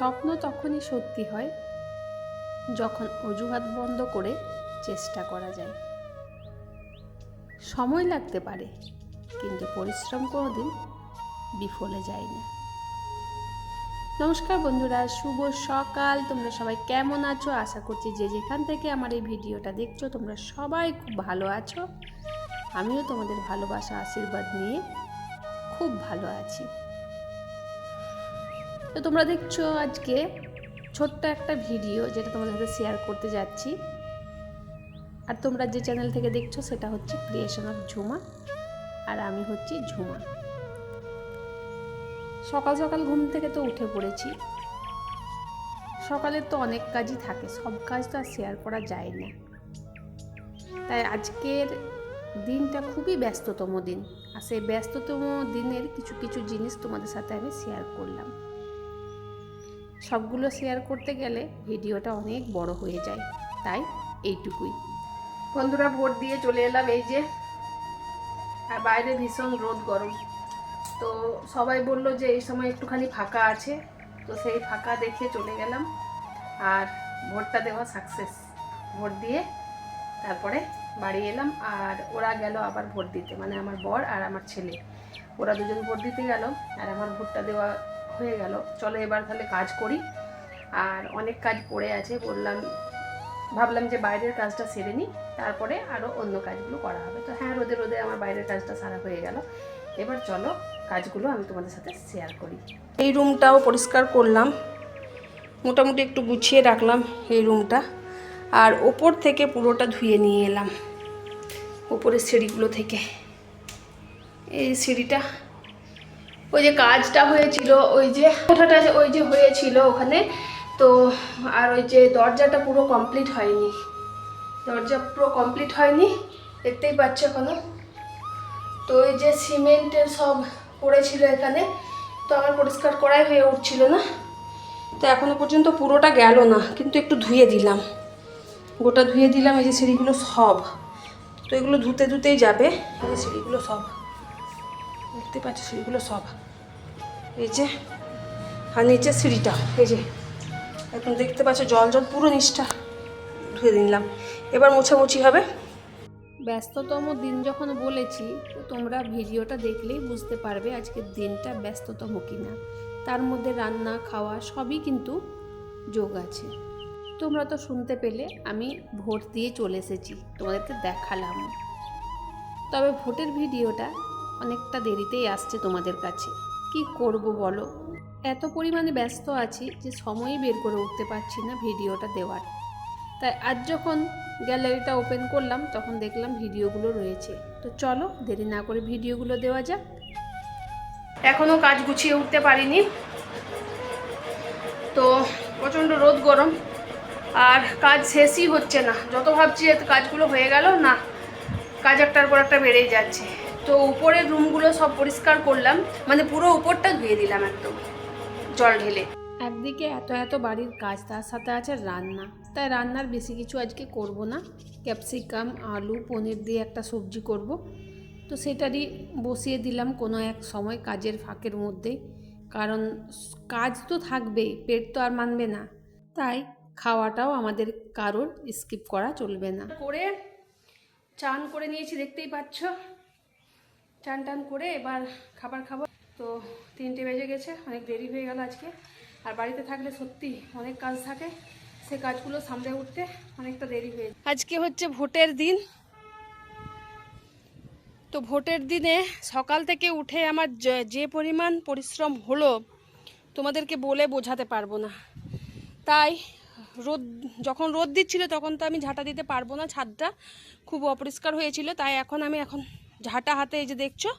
স্বপ্ন তখনই সত্যি হয় যখন অজুহাত বন্ধ করে চেষ্টা করা যায়। সময় লাগতে পারে, কিন্তু পরিশ্রম কোনোদিন বিফলে যায় না। নমস্কার বন্ধুরা, শুভ সকাল। তোমরা সবাই কেমন আছো? আশা করছি যে যেখান থেকে আমার এই ভিডিওটা দেখছো তোমরা সবাই খুব ভালো আছো। আমিও তোমাদের ভালোবাসা আশীর্বাদ নিয়ে খুব ভালো আছি। তো তোমরা দেখছো আজকে ছোট্ট একটা ভিডিও, যেটা তোমাদের সাথে শেয়ার করতে যাচ্ছি। আর তোমরা যে চ্যানেল থেকে দেখছো সেটা হচ্ছে ক্রিয়েশন অফ ঝুমা, আর আমি হচ্ছি ঝুমা। সকাল সকাল ঘুম থেকে তো উঠে পড়েছি। সকালে তো অনেক কাজই থাকে, সব কাজ তো আর শেয়ার করা যায় না। তাই আজকের দিনটা খুবই ব্যস্ততম দিন, আর সেই ব্যস্ততম দিনের কিছু কিছু জিনিস তোমাদের সাথে আমি শেয়ার করলাম। সবগুলো শেয়ার করতে গেলে ভিডিওটা অনেক বড় হয়ে যায়, তাই এইটুকুই। বন্ধুরা, ভোট দিয়ে চলে এলাম এই যে, আর বাইরে ভীষণ রোদ গরম। তো সবাই বলল যে এই সময় একটুখানি ফাঁকা আছে, তো সেই ফাঁকা দেখে চলে গেলাম। আর ভোটটা দেওয়া সাকসেস। ভোট দিয়ে তারপরে বাড়ি এলাম, আর ওরা গেল আবার ভোট দিতে, মানে আমার বর আর আমার ছেলে, ওরা দুজন ভোট দিতে গেল, আর আমার ভোটটা দেওয়া হয়ে গেল। চলো এবার তাহলে কাজ করি। আর অনেক কাজ পড়ে আছে, ভাবলাম যে বাইরের কাজটা সেরে নিই, তারপরে আরও অন্য কাজগুলো করা হবে। তো হ্যাঁ, রোদে রোদে আমার বাইরের কাজটা সারা হয়ে গেল। এবার চলো কাজগুলো আমি তোমাদের সাথে শেয়ার করি। এই রুমটাও পরিষ্কার করলাম, মোটামুটি একটু গুছিয়ে রাখলাম এই রুমটা। আর ওপর থেকে পুরোটা ধুয়ে নিয়ে এলাম, ওপরের সিঁড়িগুলো থেকে। এই সিঁড়িটা, ওই যে কাজটা হয়েছিল, ওই যে কোঠাটা ওই যে হয়েছিল ওখানে, তো আর ওই যে দরজাটা পুরো কমপ্লিট হয়নি, দরজা পুরো কমপ্লিট হয়নি, দেখতেই পাচ্ছ এখনো। তো ওই যে সিমেন্টের সব পড়েছিল এখানে, তো আমার পরিষ্কার করাই হয়ে উঠছিল না। তো এখনো পর্যন্ত পুরোটা গেল না, কিন্তু একটু ধুয়ে দিলাম, গোটা ধুয়ে দিলাম। এই যে সিঁড়িগুলো সব, তো এগুলো ধুতে ধুতেই যাবে। এই যে সিঁড়িগুলো সব দেখতে পাচ্ছ, সিঁড়িগুলো সব এই যে, আর নিচের সিঁড়িটা এই যে এখন দেখতে পাচ্ছ জল জল, পুরো নিচটা ধুয়ে দিলাম। এবার মোছামুছি হবে। ব্যস্ততম দিন যখন বলেছি, তো তোমরা ভিডিওটা দেখলেই বুঝতে পারবে আজকের দিনটা ব্যস্ততম কিনা। তার মধ্যে রান্না খাওয়া সবই কিন্তু যোগ আছে। তোমরা তো শুনতে পেলে আমি ভোট দিয়ে চলে এসেছি, তোমাদেরকে দেখালাম। তবে ভোটের ভিডিওটা অনেকটা দেরিতেই আসছে তোমাদের কাছে। কি করব বলো, এত পরিমাণে ব্যস্ত আছি যে সময়ই বের করে উঠতে পারছি না ভিডিওটা দেওয়ার। তাই আজ যখন গ্যালারিটা ওপেন করলাম তখন দেখলাম ভিডিওগুলো রয়েছে। তো চলো দেরি না করে ভিডিওগুলো দেওয়া যাক। এখনও কাজ গুছিয়ে উঠতে পারিনি, তো প্রচণ্ড রোদ গরম, আর কাজ শেষই হচ্ছে না। যত ভাবছি এত কাজগুলো হয়ে গেল না, কাজ একটার পর একটা বেড়েই যাচ্ছে। তো উপরের রুমগুলো সব পরিষ্কার করলাম, মানে পুরো উপরটা ধুয়ে দিলাম একদম জল ঢেলে। একদিকে এত এত বাড়ির কাজ, তার সাথে আছে রান্না। তাই রান্নার বেশি কিছু আজকে করব না, ক্যাপসিকাম আলু পনির দিয়ে একটা সবজি করব। তো সেটারই বসিয়ে দিলাম কোনো এক সময় কাজের ফাঁকের মধ্যেই, কারণ কাজ তো থাকবেই, পেট তো আর মানবে না। তাই খাওয়াটাও আমাদের কারোর স্কিপ করা চলবে না। করে চান করে নিয়েছি, দেখতেই পাচ্ছ। চান টান করে এবার খাবার খাবো। তো 3টে বেজে গেছে, অনেক দেরি হয়ে গেল আজকে। আর বাড়িতে থাকলে সত্যি অনেক কাজ থাকে, সে কাজগুলো সামলে উঠতে অনেকটা দেরি হয়ে যায়। আজকে হচ্ছে ভোটের দিন। তো ভোটের দিনে সকাল থেকে উঠে আমার যে পরিমাণ পরিশ্রম হলো তোমাদেরকে বলে বোঝাতে পারবো না। তাই যখন রোদ দিচ্ছিল তখন তো আমি ঝাঁটা দিতে পারবো না, ছাদটা খুব অপরিষ্কার হয়েছিল। তাই এখন ঝাঁটা হাতে এই যে দেখছো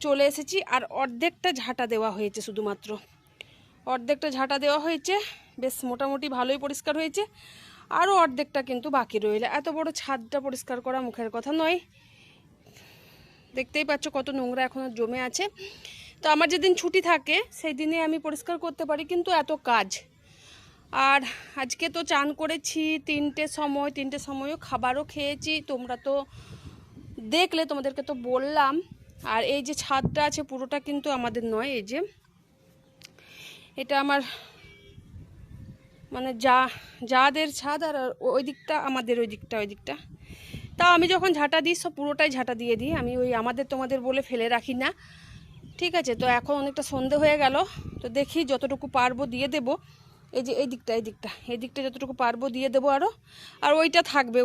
চলে এসেছি। আর অর্ধেকটা ঝাঁটা দেওয়া হয়েছে, শুধুমাত্র অর্ধেকটা ঝাঁটা দেওয়া হয়েছে, বেশ মোটামুটি ভালোই পরিষ্কার হয়েছে। আরও অর্ধেকটা কিন্তু বাকি রইল। এত বড় ছাদটা পরিষ্কার করা মুখের কথা নয়, দেখতেই পাচ্ছ কত নোংরা এখনও জমে আছে। তো আমার যেদিন ছুটি থাকে সেই দিনে আমি পরিষ্কার করতে পারি, কিন্তু এত কাজ। আর আজকে তো চান করেছি 3টের সময়, 3টের সময়ও খাবারও খেয়েছি, তোমরা তো দেখলে, তোমাদেরকে তো বললাম। আর এই যে ছাদটা আছে পুরোটা কিন্তু আমাদের নয়, এই যে এটা আমার মানে যাদের ছাদ আর ওই দিকটা আমাদের, ওই দিকটা তাও আমি যখন ঝাঁটা দিই সব পুরোটাই ঝাঁটা দিয়ে দিই, আমি ওই আমাদের তোমাদের বলে ফেলে রাখি না। ঠিক আছে, তো এখন অনেকটা সন্ধে হয়ে গেল, তো দেখি যতটুকু পারবো দিয়ে দেবো। এই যে এই দিকটা যতটুকু পারবো দিয়ে দেবো আরও। আর ওইটা থাকবে,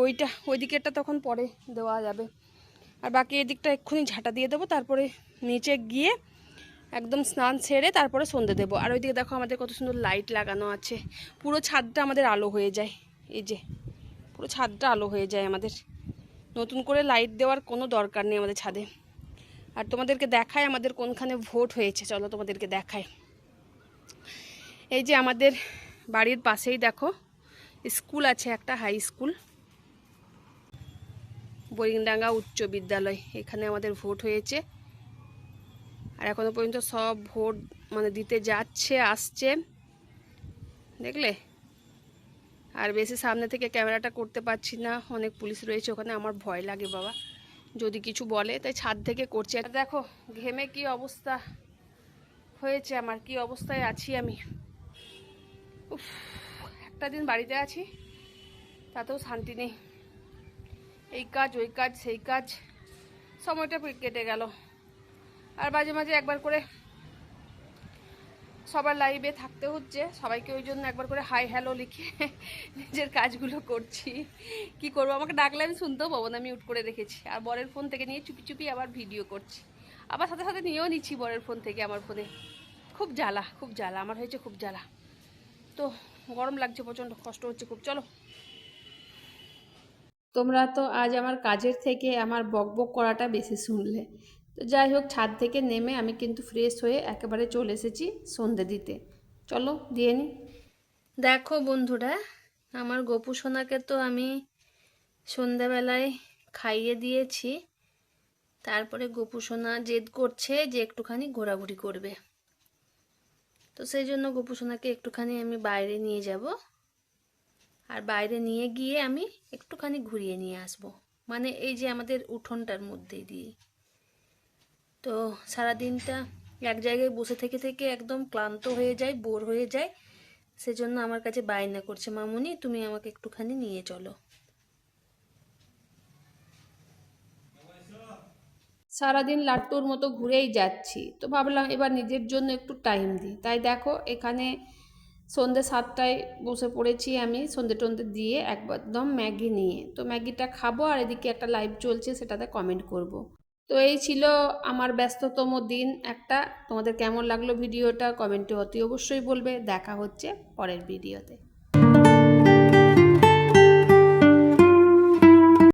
ওই দিকেরটা তখন পরে দেওয়া যাবে। আর বাকি এই দিকটা এক্ষুনি ঝাঁটা দিয়ে দেবো, তারপরে নিচে গিয়ে একদম স্নান সেরে তারপরে সন্ধে দেবো। আর ওইদিকে দেখো আমাদের কত সুন্দর লাইট লাগানো আছে, পুরো ছাদটা আমাদের আলো হয়ে যায়। এই যে পুরো ছাদটা আলো হয়ে যায় আমাদের, নতুন করে লাইট দেওয়ার কোনো দরকার নেই আমাদের ছাদে। আর তোমাদেরকে দেখায় আমাদের কোনখানে ভোট হয়েছে, চলো তোমাদেরকে দেখায়। এই যে আমাদের বাড়ির পাশেই দেখো স্কুল আছে, একটা হাই স্কুল, বোরিংডাঙ্গা উচ্চ বিদ্যালয়, এখানে আমাদের ভোট হয়েছে। আর এখনো পর্যন্ত সব ভোট মানে দিতে যাচ্ছে আসছে, দেখলে। আর বেশি সামনে থেকে ক্যামেরাটা করতে পারছি না, অনেক পুলিশ রয়েছে ওখানে, আমার ভয় লাগে বাবা যদি কিছু বলে, তাই ছাদ থেকে করছি। আর দেখো ঘেমে কি অবস্থা হয়েছে আমার, কি অবস্থায় আছি আমি। উফ, একটা দিন বাড়িতে আছি তাতেও শান্তি নেই, এই কাজ ওই কাজ সেই কাজ, সময়টা কেটে গেল। আর মাঝে মাঝে একবার করে সবার লাইভে থাকতে হচ্ছে, সবাইকে ওই জন্য একবার করে হাই হ্যালো লিখে নিজের কাজগুলো করছি। কি করবো, আমাকে ডাকলে আমি শুনতেও পাবো না, মিউট করে রেখেছি। আর বরের ফোন থেকে নিয়ে চুপি চুপি আবার ভিডিও করছি, আবার সাথে সাথে নিয়েও নিচ্ছি বরের ফোন থেকে আমার ফোনে। খুব জ্বালা, খুব জ্বালা আমার হয়েছে, খুব জ্বালা। তো গরম লাগছে প্রচণ্ড, কষ্ট হচ্ছে খুব। চলো, তোমরা তো আজ আমার কাজের থেকে আমার বকবক করাটা বেশি শুনলে। তো যাই হোক, ছাদ থেকে নেমে আমি কিন্তু ফ্রেশ হয়ে একেবারে চলে এসেছি সন্ধে দিতে। চলো দিয়ে নিই। দেখো বন্ধুরা, আমার গোপু সোনাকে তো আমি সন্ধ্যাবেলায় খাইয়ে দিয়েছি, তারপরে গোপু সোনা জেদ করছে যে একটুখানি ঘোরাঘুরি করবে। তো সেই জন্য গোপু সোনাকে একটুখানি আমি বাইরে নিয়ে যাব, আর বাইরে নিয়ে গিয়ে আমি একটুখানি ঘুরিয়ে নিয়ে আসব, মানে এই যে আমাদের উঠোনটার মধ্যে দিয়ে। তো সারাদিনটা এক জায়গায় বসে থেকে থেকে একদম ক্লান্ত হয়ে যায়, বোর হয়ে যায়, সেজন্য আমার কাছে বায়না করছে, মামুনি তুমি আমাকে একটুখানি নিয়ে চলো। সারাদিন লাট্টুর মতো ঘুরেই যাচ্ছি, তো ভাবলাম এবার নিজের জন্য একটু টাইম দিই। তাই দেখো এখানে সন্ধ্যে 7টায় বসে পড়েছি আমি, সন্ধ্যে টন্ধে দিয়ে একদম ম্যাগি নিয়ে। তো ম্যাগিটা খাবো আর এদিকে একটা লাইভ চলছে, সেটাতে কমেন্ট করব। তো এই ছিল আমার ব্যস্ততম দিন একটা। তোমাদের কেমন লাগলো ভিডিওটা কমেন্টে অতি অবশ্যই বলবে। দেখা হচ্ছে পরের ভিডিওতে।